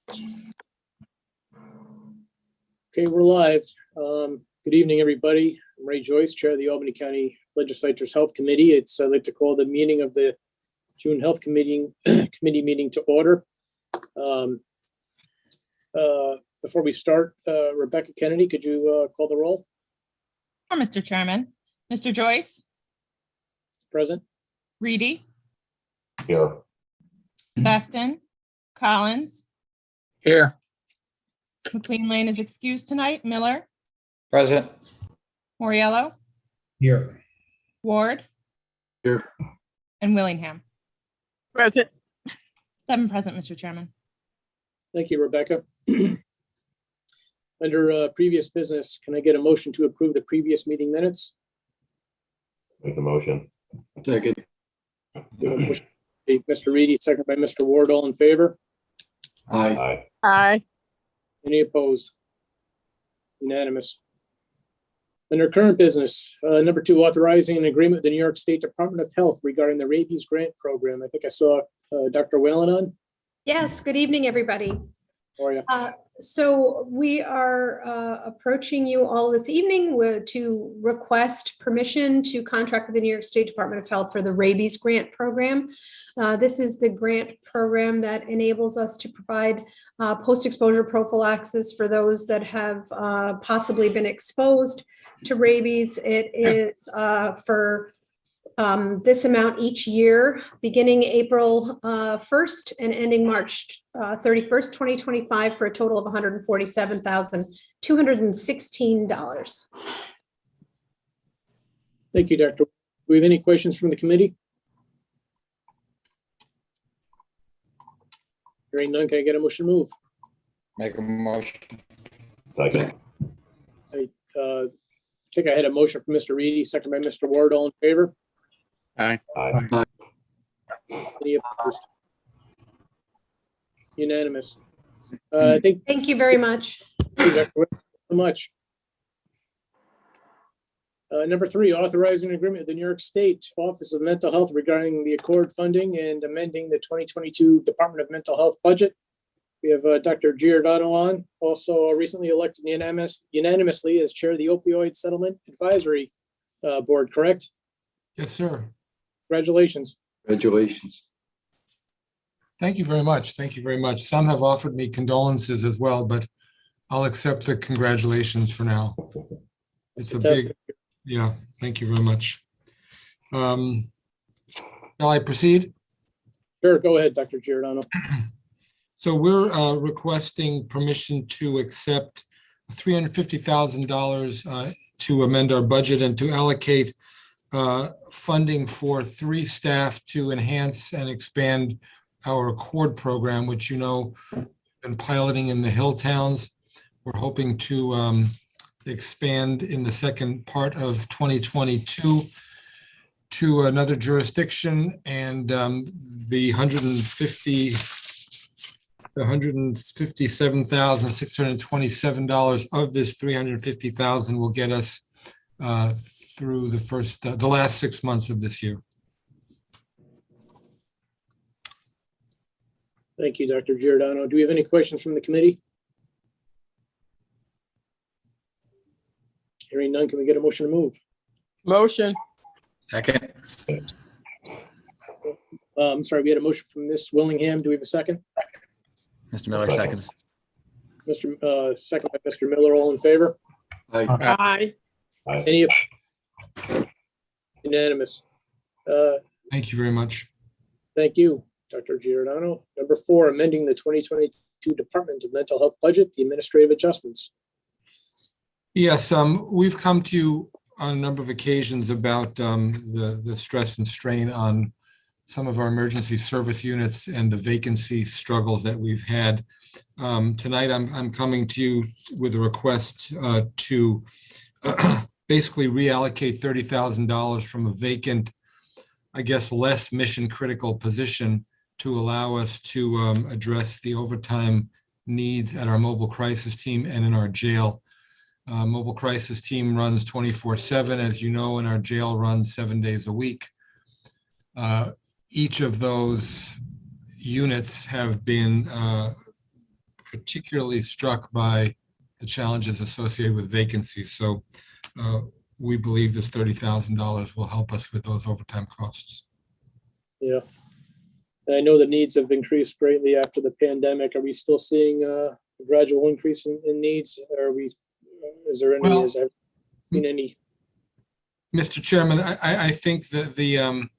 Okay, we're live. Good evening, everybody. I'm Ray Joyce, Chair of the Albany County Legislature's Health Committee. I'd like to call the meeting of the June Health Committee meeting to order. Before we start, Rebecca Kennedy, could you call the roll? Sure, Mr. Chairman. Mr. Joyce? Present. Reedy? Here. Baston? Collins? Here. McLean Lane is excused tonight. Miller? Present. Moriello? Here. Ward? Here. And Willingham. Present. 7 present, Mr. Chairman. Thank you, Rebecca. Under previous business, can I get a motion to approve the previous meeting minutes? Make the motion. Second. Mr. Reedy, second by Mr. Ward. All in favor? Aye. Aye. Aye. Any opposed? Unanimous. Under current business, number 2, authorizing an agreement with the New York State Department of Health regarding the rabies grant program. I think I saw Dr. Whalen on. Yes, good evening, everybody. How are you? So we are approaching you all this evening to request permission to contract with the New York State Department of Health for the rabies grant program. This is the grant program that enables us to provide post-exposure prophylaxis for those that have possibly been exposed to rabies. It is for this amount each year, beginning April 1st and ending March 31st, 2025, for a total of $147,216. Thank you, Dr. Do we have any questions from the committee? Hearing none, can I get a motion to move? Make a motion. Second. I think I had a motion from Mr. Reedy, second by Mr. Ward. All in favor? Aye. Aye. Any opposed? Unanimous. I think. Thank you very much. Thank you, Dr. Whalen, so much. Number 3, authorizing an agreement with the New York State Office of Mental Health regarding the Accord funding and amending the 2022 Department of Mental Health budget. We have Dr. Giordano on, also recently elected unanimously as chair of the Opioid Settlement Advisory Board, correct? Yes, sir. Congratulations. Congratulations. Thank you very much. Thank you very much. Some have offered me condolences as well, but I'll accept the congratulations for now. It's a big, yeah, thank you very much. Shall I proceed? Sure, go ahead, Dr. Giordano. So we're requesting permission to accept $350,000 to amend our budget and to allocate funding for 3 staff to enhance and expand our Accord program, which, you know, been piloting in the Hill Towns. We're hoping to expand in the second part of 2022 to another jurisdiction, and the $157,627 of this $350,000 will get us through the last 6 months of this year. Thank you, Dr. Giordano. Do we have any questions from the committee? Hearing none, can we get a motion to move? Motion. Second. I'm sorry, we had a motion from Ms. Willingham. Do we have a second? Mr. Miller, Second. second. Second by Mr. Miller. All in favor? Aye. Aye. Aye. Any unanimous? Thank you very much. Thank you, Dr. Giordano. Number 4, amending the 2022 Department of Mental Health budget, the administrative adjustments. Yes, we've come to you on a number of occasions about the stress and strain on some of our emergency service units and the vacancy struggles that we've had. Tonight, I'm coming to you with a request to basically reallocate $30,000 from a vacant, I guess, less mission critical position to allow us to address the overtime needs at our mobile crisis team and in our jail. Mobile crisis team runs 24/7, as you know, and our jail runs 7 days a week. Each of those units have been particularly struck by the challenges associated with vacancies. So we believe this $30,000 will help us with those overtime costs. Yeah. And I know the needs have increased greatly after the pandemic. Are we still seeing a gradual increase in needs? Is there any, Well, has there been any? Mr. Chairman, I think that the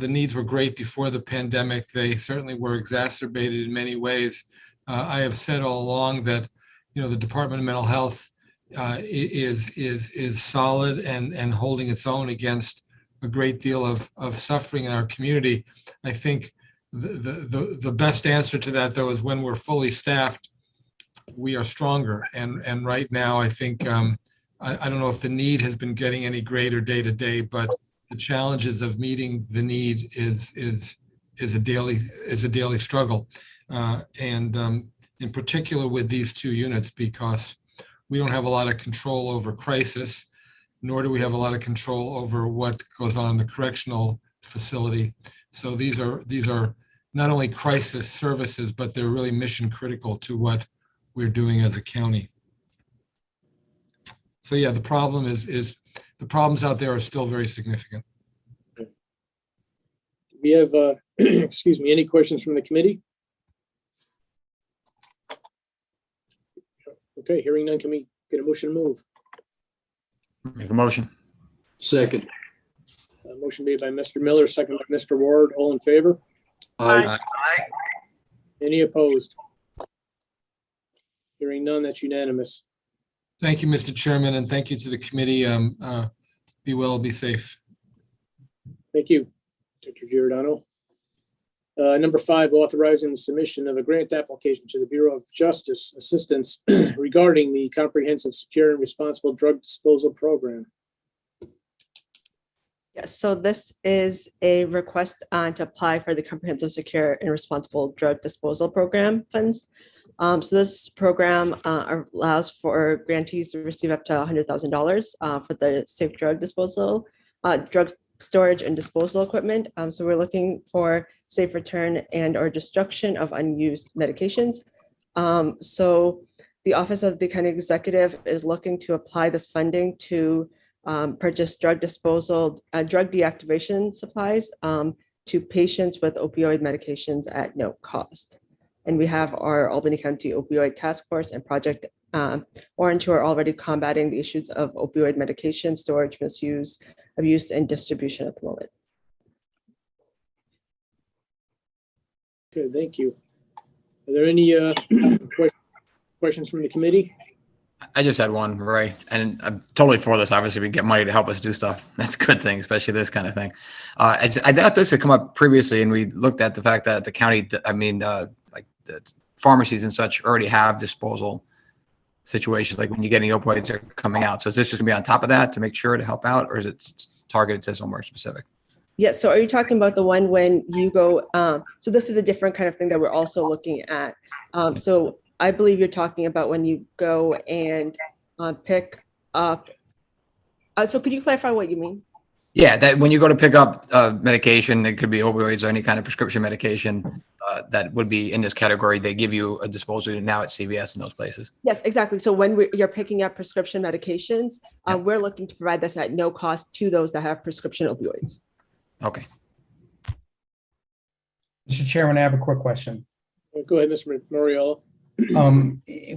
needs were great before the pandemic. They certainly were exacerbated in many ways. I have said all along that, the Department of Mental Health is solid and holding its own against a great deal of suffering in our community. I think the best answer to that, though, is when we're fully staffed, we are stronger. And right now, I think, I don't know if the need has been getting any greater day to day, but the challenges of meeting the need is a daily struggle. In particular with these two units, because we don't have a lot of control over crisis, nor do we have a lot of control over what goes on in the correctional facility. So these are not only crisis services, but they're really mission critical to what we're doing as a county. So yeah, the problem is the problems out there are still very significant. We have, excuse me, any questions from the committee? Okay, hearing none, can we get a motion to move? Make a motion. Second. Motion made by Mr. Miller, second by Mr. Ward. All in favor? Aye. Any opposed? Hearing none, that's unanimous. Thank you, Mr. Chairman, and thank you to the committee. Be well, be safe. Thank you, Dr. Giordano. Number 5, authorizing the submission of a grant application to the Bureau of Justice Assistance regarding the Comprehensive Secure and Responsible Drug Disposal Program. Yes, so this is a request to apply for the Comprehensive Secure and Responsible Drug Disposal Program funds. So this program allows for grantees to receive up to $100,000 for the safe drug disposal, drug storage and disposal equipment. So we're looking for safe return and or destruction of unused medications. So the Office of the County Executive is looking to apply this funding to purchase drug disposal, drug deactivation supplies to patients with opioid medications at no cost. And we have our Albany County Opioid Task Force and Project Orange, who are already combating the issues of opioid medication storage, misuse, abuse, and distribution at the moment. Okay, thank you. Are there any questions from the committee? I just had one, Ray, and I'm totally for this. Obviously, we get money to help us do stuff. That's a good thing, especially this kind of thing. I thought this had come up previously, and we looked at the fact that the county, like the pharmacies and such already have disposal situations, like when you're getting opioids are coming out. So is this just gonna be on top of that to make sure to help out, or is it targeted to somewhere specific? Yes. So are you talking about the one when you go, so this is a different kind of thing that we're also looking at. So I believe you're talking about when you go and pick up. So could you clarify what you mean? Yeah, that when you go to pick up medication, it could be opioids or any kind of prescription medication that would be in this category. They give you a disposal unit now at CVS in those places. Yes, exactly. So when you're picking up prescription medications, we're looking to provide this at no cost to those that have prescription opioids. Okay. Mr. Chairman, I have a quick question. Go ahead, Mr. Moriello.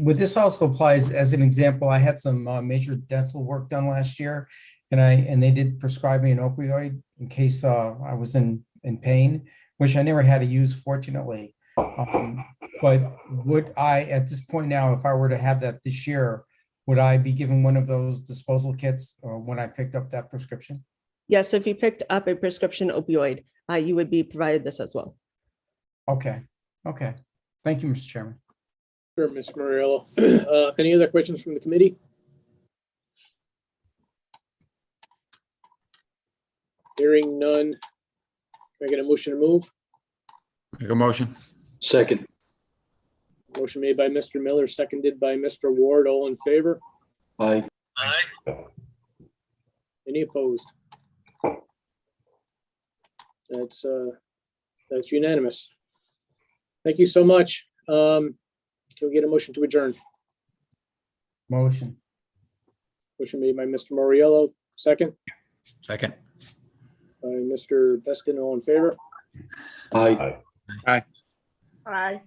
Would this also applies as an example? I had some major dental work done last year, and they did prescribe me an opioid in case I was in pain, which I never had to use, fortunately. But would I, at this point now, if I were to have that this year, would I be given one of those disposal kits when I picked up that prescription? Yes. So if you picked up a prescription opioid, you would be provided this as well. Okay. Okay. Thank you, Mr. Chairman. Sure, Ms. Moriello. Any other questions from the committee? Hearing none. Can I get a motion to move? Make a motion. Second. Motion made by Mr. Miller, seconded by Mr. Ward. All in favor? Aye. Any opposed? That's unanimous. Thank you so much. Can we get a motion to adjourn? Motion. Motion made by Mr. Moriello, second Second. by Mr. Beston. All in favor? Aye. Aye. Aye.